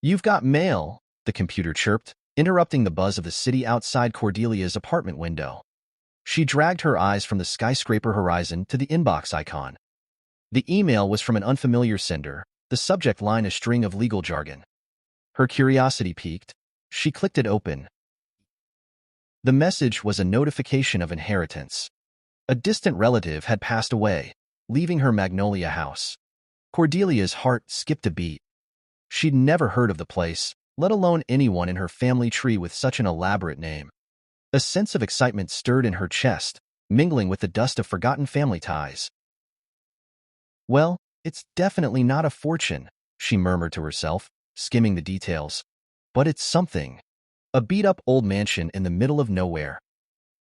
You've got mail, the computer chirped, interrupting the buzz of the city outside Cordelia's apartment window. She dragged her eyes from the skyscraper horizon to the inbox icon. The email was from an unfamiliar sender, the subject line a string of legal jargon. Her curiosity piqued. She clicked it open. The message was a notification of inheritance. A distant relative had passed away, leaving her Magnolia House. Cordelia's heart skipped a beat. She'd never heard of the place, let alone anyone in her family tree with such an elaborate name. A sense of excitement stirred in her chest, mingling with the dust of forgotten family ties. Well, it's definitely not a fortune, she murmured to herself, skimming the details. But it's something. A beat-up old mansion in the middle of nowhere.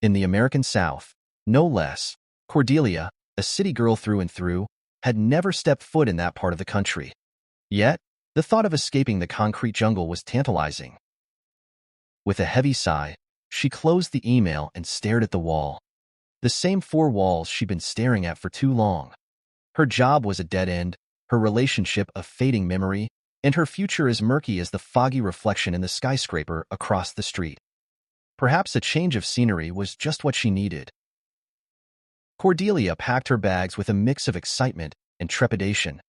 In the American South, no less. Cordelia, a city girl through and through, had never stepped foot in that part of the country. Yet, the thought of escaping the concrete jungle was tantalizing. With a heavy sigh, she closed the email and stared at the wall. The same four walls she'd been staring at for too long. Her job was a dead end, her relationship a fading memory, and her future as murky as the foggy reflection in the skyscraper across the street. Perhaps a change of scenery was just what she needed. Cordelia packed her bags with a mix of excitement and trepidation.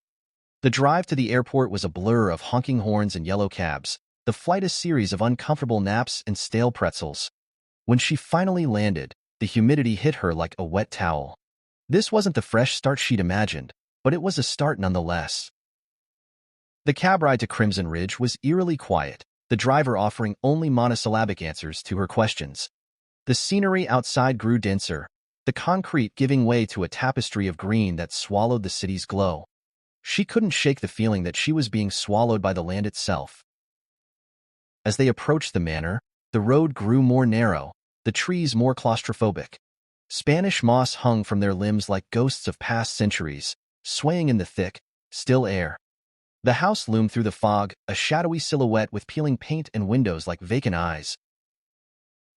The drive to the airport was a blur of honking horns and yellow cabs, the flight a series of uncomfortable naps and stale pretzels. When she finally landed, the humidity hit her like a wet towel. This wasn't the fresh start she'd imagined, but it was a start nonetheless. The cab ride to Crimson Ridge was eerily quiet, the driver offering only monosyllabic answers to her questions. The scenery outside grew denser, the concrete giving way to a tapestry of green that swallowed the city's glow. She couldn't shake the feeling that she was being swallowed by the land itself. As they approached the manor, the road grew more narrow, the trees more claustrophobic. Spanish moss hung from their limbs like ghosts of past centuries, swaying in the thick, still air. The house loomed through the fog, a shadowy silhouette with peeling paint and windows like vacant eyes.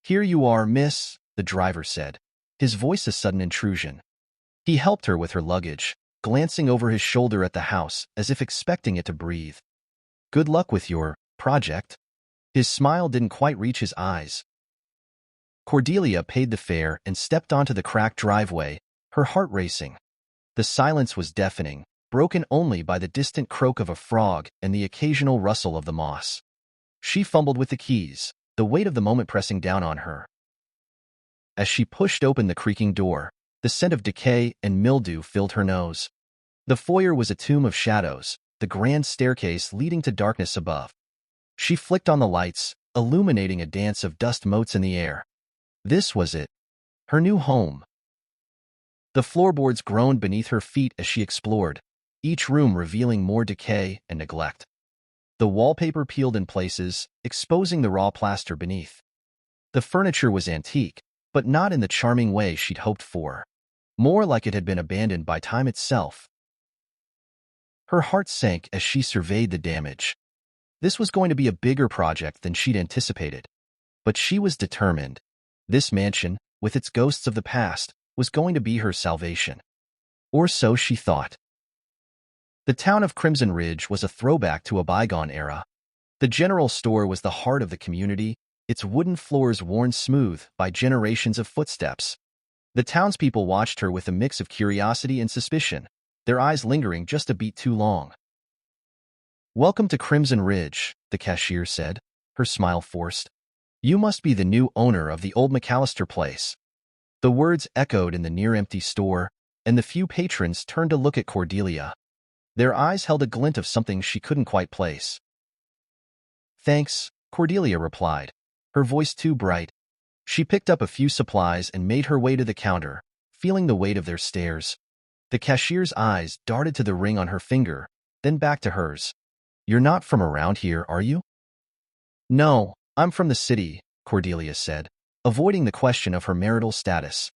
"Here you are, miss," the driver said, his voice a sudden intrusion. He helped her with her luggage, glancing over his shoulder at the house as if expecting it to breathe. "Good luck with your project." His smile didn't quite reach his eyes. Cordelia paid the fare and stepped onto the cracked driveway, her heart racing. The silence was deafening, broken only by the distant croak of a frog and the occasional rustle of the moss. She fumbled with the keys, the weight of the moment pressing down on her. As she pushed open the creaking door, the scent of decay and mildew filled her nose. The foyer was a tomb of shadows, the grand staircase leading to darkness above. She flicked on the lights, illuminating a dance of dust motes in the air. This was it. Her new home. The floorboards groaned beneath her feet as she explored, each room revealing more decay and neglect. The wallpaper peeled in places, exposing the raw plaster beneath. The furniture was antique, but not in the charming way she'd hoped for. More like it had been abandoned by time itself. Her heart sank as she surveyed the damage. This was going to be a bigger project than she'd anticipated. But she was determined. This mansion, with its ghosts of the past, was going to be her salvation. Or so she thought. The town of Crimson Ridge was a throwback to a bygone era. The general store was the heart of the community, its wooden floors worn smooth by generations of footsteps. The townspeople watched her with a mix of curiosity and suspicion, their eyes lingering just a beat too long. "Welcome to Crimson Ridge," the cashier said, her smile forced. "You must be the new owner of the old McAllister place." The words echoed in the near-empty store, and the few patrons turned to look at Cordelia. Their eyes held a glint of something she couldn't quite place. "Thanks," Cordelia replied, her voice too bright. She picked up a few supplies and made her way to the counter, feeling the weight of their stares. The cashier's eyes darted to the ring on her finger, then back to hers. "You're not from around here, are you?" "No, I'm from the city," Cordelia said, avoiding the question of her marital status.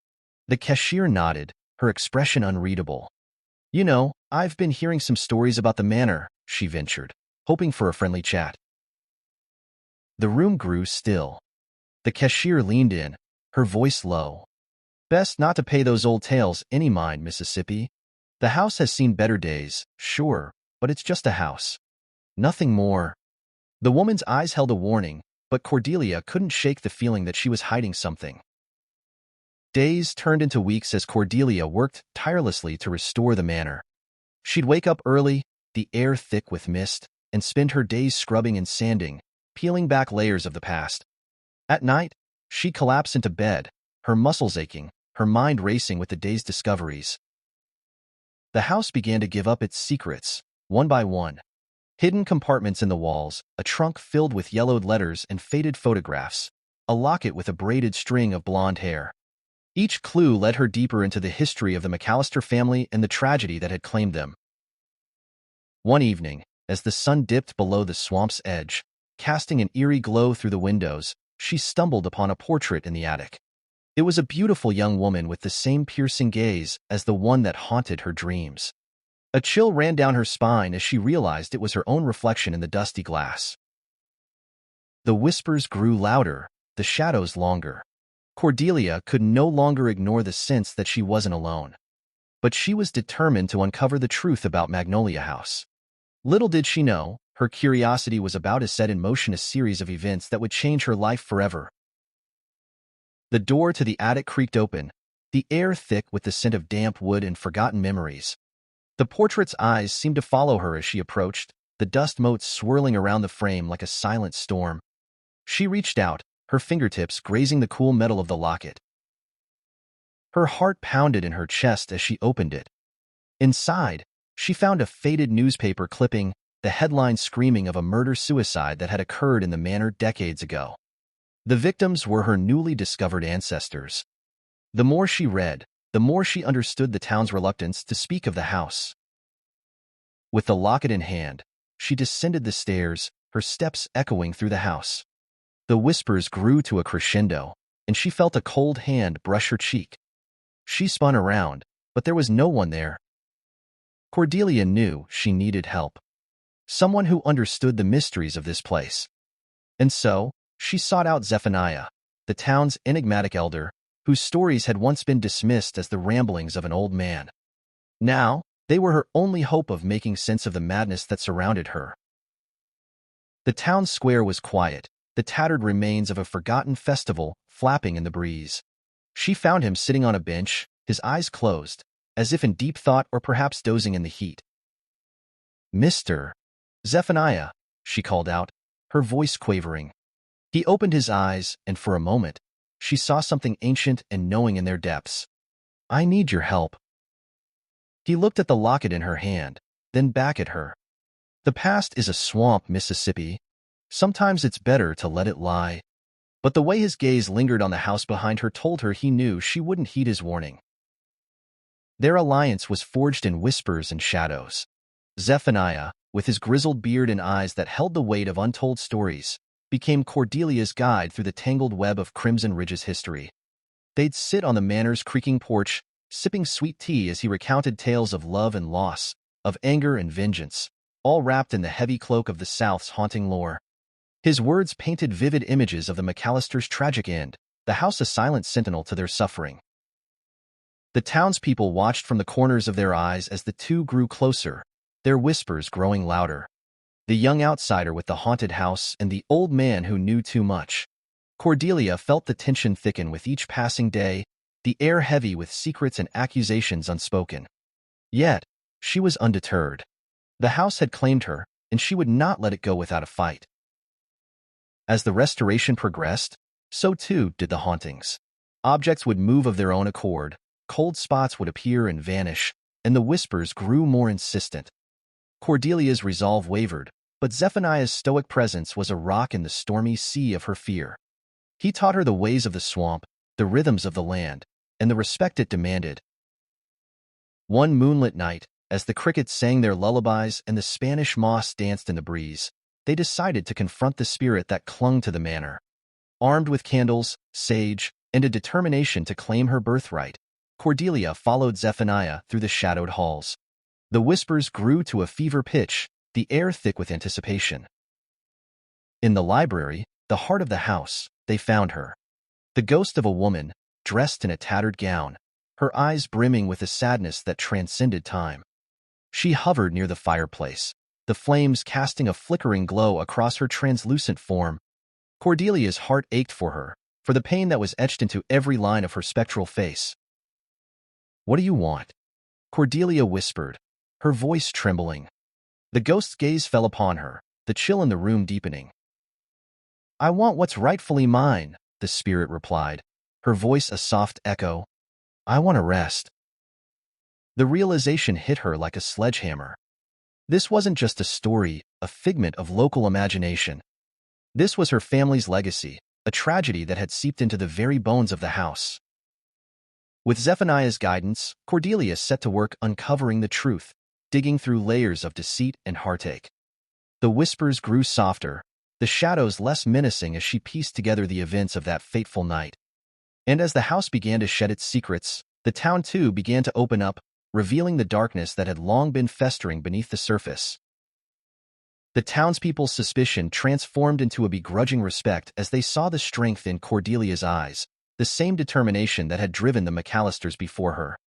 The cashier nodded, her expression unreadable. "You know, I've been hearing some stories about the manor," she ventured, hoping for a friendly chat. The room grew still. The cashier leaned in, her voice low. "Best not to pay those old tales any mind, Mississippi. The house has seen better days, sure, but it's just a house. Nothing more." The woman's eyes held a warning, but Cordelia couldn't shake the feeling that she was hiding something. Days turned into weeks as Cordelia worked tirelessly to restore the manor. She'd wake up early, the air thick with mist, and spend her days scrubbing and sanding, peeling back layers of the past. At night, she'd collapse into bed, her muscles aching, her mind racing with the day's discoveries. The house began to give up its secrets, one by one. Hidden compartments in the walls, a trunk filled with yellowed letters and faded photographs, a locket with a braided string of blonde hair. Each clue led her deeper into the history of the McAllister family and the tragedy that had claimed them. One evening, as the sun dipped below the swamp's edge, casting an eerie glow through the windows, she stumbled upon a portrait in the attic. It was a beautiful young woman with the same piercing gaze as the one that haunted her dreams. A chill ran down her spine as she realized it was her own reflection in the dusty glass. The whispers grew louder, the shadows longer. Cordelia could no longer ignore the sense that she wasn't alone. But she was determined to uncover the truth about Magnolia House. Little did she know, her curiosity was about to set in motion a series of events that would change her life forever. The door to the attic creaked open, the air thick with the scent of damp wood and forgotten memories. The portrait's eyes seemed to follow her as she approached, the dust motes swirling around the frame like a silent storm. She reached out, her fingertips grazing the cool metal of the locket. Her heart pounded in her chest as she opened it. Inside, she found a faded newspaper clipping, the headline screaming of a murder-suicide that had occurred in the manor decades ago. The victims were her newly discovered ancestors. The more she read, the more she understood the town's reluctance to speak of the house. With the locket in hand, she descended the stairs, her steps echoing through the house. The whispers grew to a crescendo, and she felt a cold hand brush her cheek. She spun around, but there was no one there. Cordelia knew she needed help. Someone who understood the mysteries of this place. And so, she sought out Zephaniah, the town's enigmatic elder, whose stories had once been dismissed as the ramblings of an old man. Now, they were her only hope of making sense of the madness that surrounded her. The town square was quiet, the tattered remains of a forgotten festival flapping in the breeze. She found him sitting on a bench, his eyes closed, as if in deep thought or perhaps dozing in the heat. "Mr. Zephaniah," she called out, her voice quavering. He opened his eyes, and for a moment, she saw something ancient and knowing in their depths. "I need your help." He looked at the locket in her hand, then back at her. "The past is a swamp, Mississippi. Sometimes it's better to let it lie." But the way his gaze lingered on the house behind her told her he knew she wouldn't heed his warning. Their alliance was forged in whispers and shadows. Zephaniah, with his grizzled beard and eyes that held the weight of untold stories, became Cordelia's guide through the tangled web of Crimson Ridge's history. They'd sit on the manor's creaking porch, sipping sweet tea as he recounted tales of love and loss, of anger and vengeance, all wrapped in the heavy cloak of the South's haunting lore. His words painted vivid images of the McAllisters' tragic end, the house a silent sentinel to their suffering. The townspeople watched from the corners of their eyes as the two grew closer, their whispers growing louder. The young outsider with the haunted house and the old man who knew too much. Cordelia felt the tension thicken with each passing day, the air heavy with secrets and accusations unspoken. Yet, she was undeterred. The house had claimed her, and she would not let it go without a fight. As the restoration progressed, so too did the hauntings. Objects would move of their own accord, cold spots would appear and vanish, and the whispers grew more insistent. Cordelia's resolve wavered, but Zephaniah's stoic presence was a rock in the stormy sea of her fear. He taught her the ways of the swamp, the rhythms of the land, and the respect it demanded. One moonlit night, as the crickets sang their lullabies and the Spanish moss danced in the breeze, they decided to confront the spirit that clung to the manor. Armed with candles, sage, and a determination to claim her birthright, Cordelia followed Zephaniah through the shadowed halls. The whispers grew to a fever pitch, the air thick with anticipation. In the library, the heart of the house, they found her. The ghost of a woman, dressed in a tattered gown, her eyes brimming with a sadness that transcended time. She hovered near the fireplace, the flames casting a flickering glow across her translucent form. Cordelia's heart ached for her, for the pain that was etched into every line of her spectral face. "What do you want?" Cordelia whispered, her voice trembling. The ghost's gaze fell upon her, the chill in the room deepening. "I want what's rightfully mine," the spirit replied, her voice a soft echo. "I want to rest." The realization hit her like a sledgehammer. This wasn't just a story, a figment of local imagination. This was her family's legacy, a tragedy that had seeped into the very bones of the house. With Zephaniah's guidance, Cordelia set to work uncovering the truth, digging through layers of deceit and heartache. The whispers grew softer, the shadows less menacing as she pieced together the events of that fateful night. And as the house began to shed its secrets, the town too began to open up, revealing the darkness that had long been festering beneath the surface. The townspeople's suspicion transformed into a begrudging respect as they saw the strength in Cordelia's eyes, the same determination that had driven the McAllisters before her.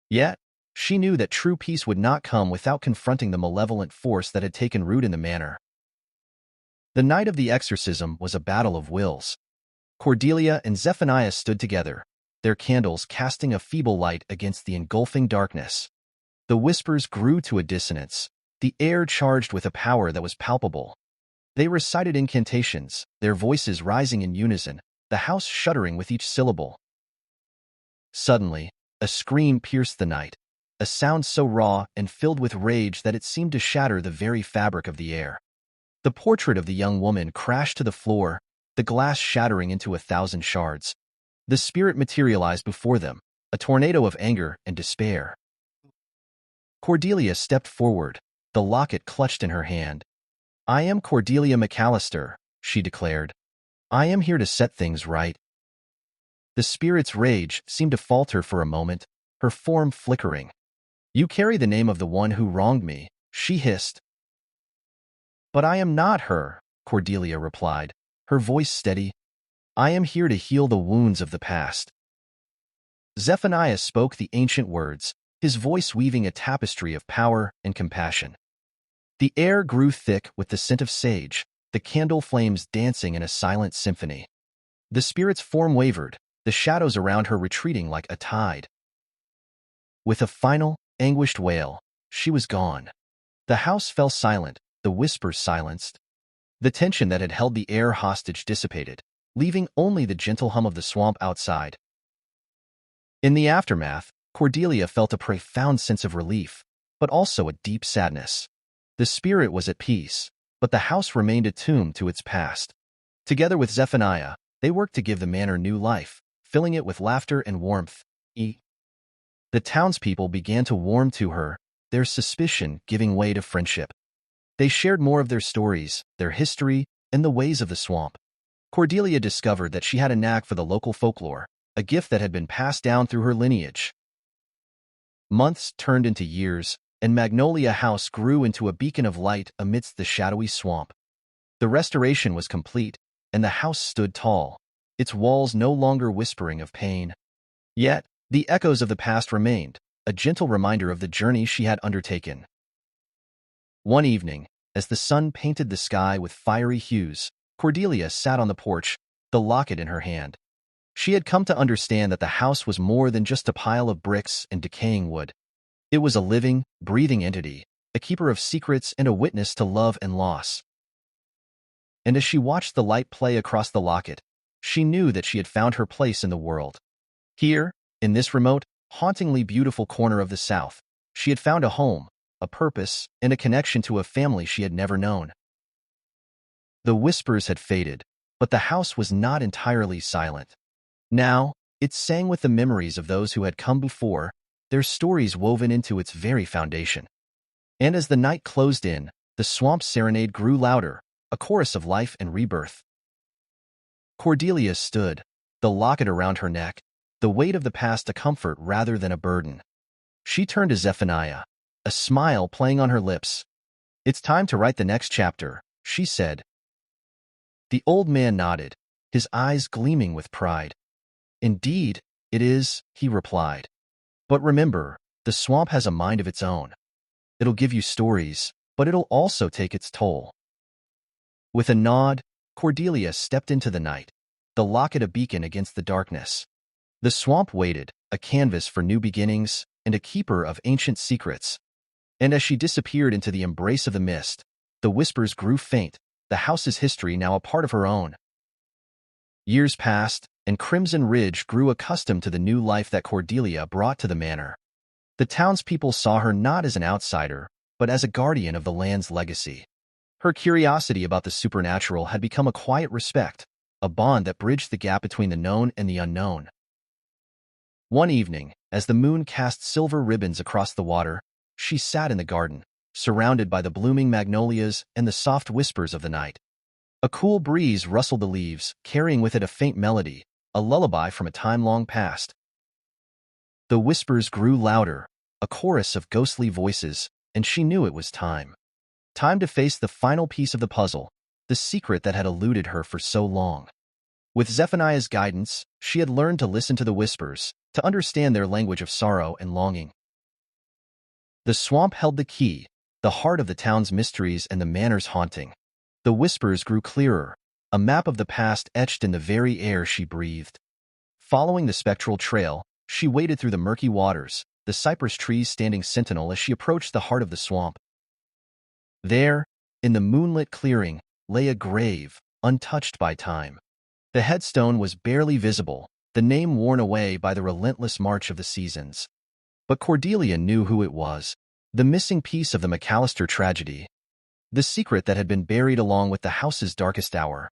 Yet, she knew that true peace would not come without confronting the malevolent force that had taken root in the manor. The night of the exorcism was a battle of wills. Cordelia and Zephaniah stood together, their candles casting a feeble light against the engulfing darkness. The whispers grew to a dissonance, the air charged with a power that was palpable. They recited incantations, their voices rising in unison, the house shuddering with each syllable. Suddenly, a scream pierced the night, a sound so raw and filled with rage that it seemed to shatter the very fabric of the air. The portrait of the young woman crashed to the floor, the glass shattering into 1,000 shards. The spirit materialized before them, a tornado of anger and despair. Cordelia stepped forward, the locket clutched in her hand. "I am Cordelia McAllister," she declared. "I am here to set things right." The spirit's rage seemed to falter for a moment, her form flickering. "You carry the name of the one who wronged me," she hissed. "But I am not her," Cordelia replied, her voice steady. "I am here to heal the wounds of the past." Zephaniah spoke the ancient words, his voice weaving a tapestry of power and compassion. The air grew thick with the scent of sage, the candle flames dancing in a silent symphony. The spirit's form wavered, the shadows around her retreating like a tide. With a final, anguished wail, she was gone. The house fell silent, the whispers silenced. The tension that had held the air hostage dissipated, leaving only the gentle hum of the swamp outside. In the aftermath, Cordelia felt a profound sense of relief, but also a deep sadness. The spirit was at peace, but the house remained attuned to its past. Together with Zephaniah, they worked to give the manor new life, filling it with laughter and warmth. The townspeople began to warm to her, their suspicion giving way to friendship. They shared more of their stories, their history, and the ways of the swamp. Cordelia discovered that she had a knack for the local folklore, a gift that had been passed down through her lineage. Months turned into years, and Magnolia House grew into a beacon of light amidst the shadowy swamp. The restoration was complete, and the house stood tall, its walls no longer whispering of pain. Yet, the echoes of the past remained, a gentle reminder of the journey she had undertaken. One evening, as the sun painted the sky with fiery hues, Cordelia sat on the porch, the locket in her hand. She had come to understand that the house was more than just a pile of bricks and decaying wood. It was a living, breathing entity, a keeper of secrets and a witness to love and loss. And as she watched the light play across the locket, she knew that she had found her place in the world. Here, in this remote, hauntingly beautiful corner of the South, she had found a home, a purpose, and a connection to a family she had never known. The whispers had faded, but the house was not entirely silent. Now, it sang with the memories of those who had come before, their stories woven into its very foundation. And as the night closed in, the swamp serenade grew louder, a chorus of life and rebirth. Cordelia stood, the locket around her neck, the weight of the past a comfort rather than a burden. She turned to Zephaniah, a smile playing on her lips. "It's time to write the next chapter," she said. The old man nodded, his eyes gleaming with pride. "Indeed, it is," he replied. "But remember, the swamp has a mind of its own. It'll give you stories, but it'll also take its toll. With a nod, Cordelia stepped into the night, the locket a beacon against the darkness. The swamp waited, a canvas for new beginnings and a keeper of ancient secrets. And as she disappeared into the embrace of the mist, the whispers grew faint, the house's history now a part of her own. Years passed, and Crimson Ridge grew accustomed to the new life that Cordelia brought to the manor. The townspeople saw her not as an outsider, but as a guardian of the land's legacy. Her curiosity about the supernatural had become a quiet respect, a bond that bridged the gap between the known and the unknown. One evening, as the moon cast silver ribbons across the water, she sat in the garden, surrounded by the blooming magnolias and the soft whispers of the night. A cool breeze rustled the leaves, carrying with it a faint melody, a lullaby from a time long past. The whispers grew louder, a chorus of ghostly voices, and she knew it was time. Time to face the final piece of the puzzle, the secret that had eluded her for so long. With Zephaniah's guidance, she had learned to listen to the whispers, to understand their language of sorrow and longing. The swamp held the key, the heart of the town's mysteries and the manor's haunting. The whispers grew clearer, a map of the past etched in the very air she breathed. Following the spectral trail, she waded through the murky waters, the cypress trees standing sentinel as she approached the heart of the swamp. There, in the moonlit clearing, lay a grave, untouched by time. The headstone was barely visible, the name worn away by the relentless march of the seasons. But Cordelia knew who it was, the missing piece of the McAllister tragedy, the secret that had been buried along with the house's darkest hour.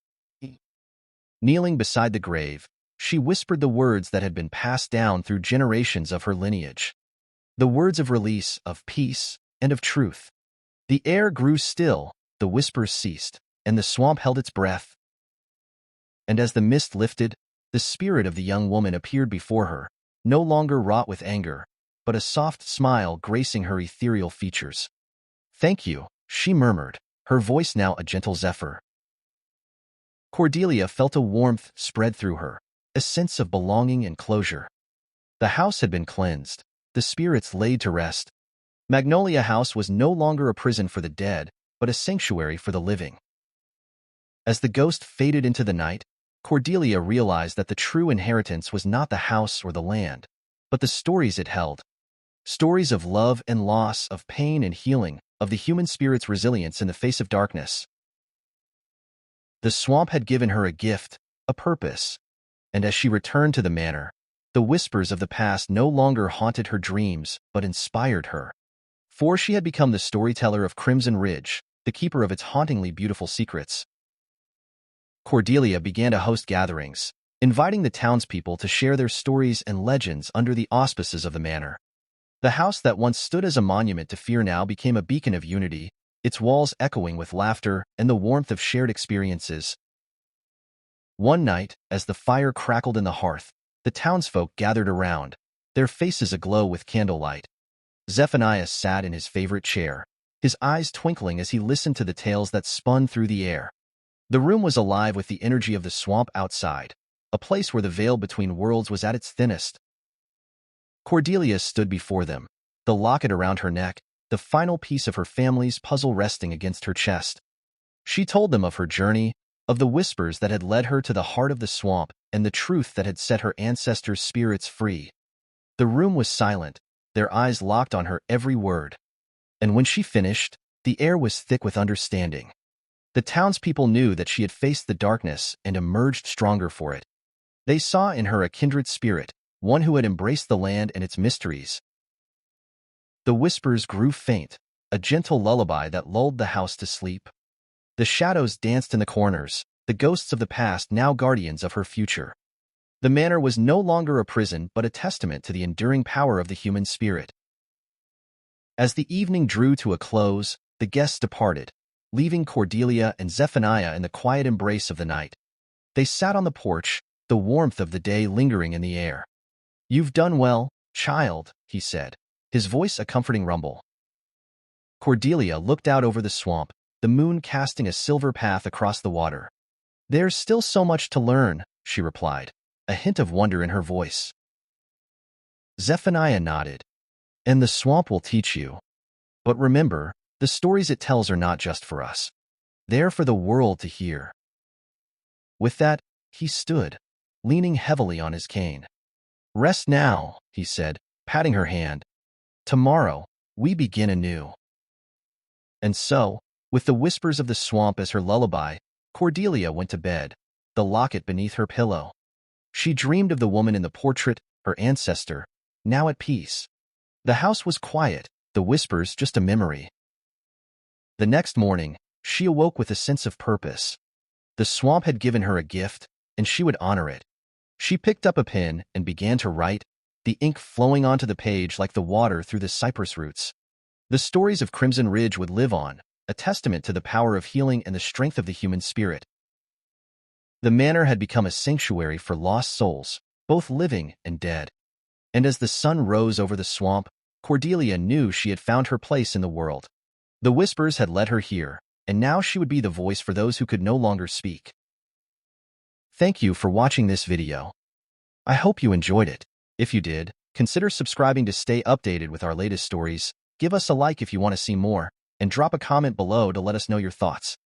Kneeling beside the grave, she whispered the words that had been passed down through generations of her lineage. The words of release, of peace, and of truth. The air grew still, the whispers ceased, and the swamp held its breath. And as the mist lifted, the spirit of the young woman appeared before her, no longer wrought with anger, but a soft smile gracing her ethereal features. "Thank you," she murmured, her voice now a gentle zephyr. Cordelia felt a warmth spread through her, a sense of belonging and closure. The house had been cleansed, the spirits laid to rest. Magnolia House was no longer a prison for the dead, but a sanctuary for the living. As the ghost faded into the night, Cordelia realized that the true inheritance was not the house or the land, but the stories it held. Stories of love and loss, of pain and healing, of the human spirit's resilience in the face of darkness. The swamp had given her a gift, a purpose, and as she returned to the manor, the whispers of the past no longer haunted her dreams, but inspired her. For she had become the storyteller of Crimson Ridge, the keeper of its hauntingly beautiful secrets. Cordelia began to host gatherings, inviting the townspeople to share their stories and legends under the auspices of the manor. The house that once stood as a monument to fear now became a beacon of unity, its walls echoing with laughter and the warmth of shared experiences. One night, as the fire crackled in the hearth, the townsfolk gathered around, their faces aglow with candlelight. Zephaniah sat in his favorite chair, his eyes twinkling as he listened to the tales that spun through the air. The room was alive with the energy of the swamp outside, a place where the veil between worlds was at its thinnest. Cordelia stood before them, the locket around her neck, the final piece of her family's puzzle resting against her chest. She told them of her journey, of the whispers that had led her to the heart of the swamp, and the truth that had set her ancestors' spirits free. The room was silent, their eyes locked on her every word. And when she finished, the air was thick with understanding. The townspeople knew that she had faced the darkness and emerged stronger for it. They saw in her a kindred spirit, one who had embraced the land and its mysteries. The whispers grew faint, a gentle lullaby that lulled the house to sleep. The shadows danced in the corners, the ghosts of the past now guardians of her future. The manor was no longer a prison but a testament to the enduring power of the human spirit. As the evening drew to a close, the guests departed, leaving Cordelia and Zephaniah in the quiet embrace of the night. They sat on the porch, the warmth of the day lingering in the air. "You've done well, child," he said, his voice a comforting rumble. Cordelia looked out over the swamp, the moon casting a silver path across the water. "There's still so much to learn," she replied, a hint of wonder in her voice. Zephaniah nodded. "And the swamp will teach you. But remember, The stories it tells are not just for us. They're for the world to hear. With that, he stood, leaning heavily on his cane. Rest now, he said, patting her hand. Tomorrow, we begin anew. And so, with the whispers of the swamp as her lullaby, Cordelia went to bed, the locket beneath her pillow. She dreamed of the woman in the portrait, her ancestor, now at peace. The house was quiet, the whispers just a memory. The next morning, she awoke with a sense of purpose. The swamp had given her a gift, and she would honor it. She picked up a pen and began to write, the ink flowing onto the page like the water through the cypress roots. The stories of Crimson Ridge would live on, a testament to the power of healing and the strength of the human spirit. The manor had become a sanctuary for lost souls, both living and dead. And as the sun rose over the swamp, Cordelia knew she had found her place in the world. The whispers had led her here, and now she would be the voice for those who could no longer speak. Thank you for watching this video. I hope you enjoyed it. If you did, consider subscribing to stay updated with our latest stories, give us a like if you want to see more, and drop a comment below to let us know your thoughts.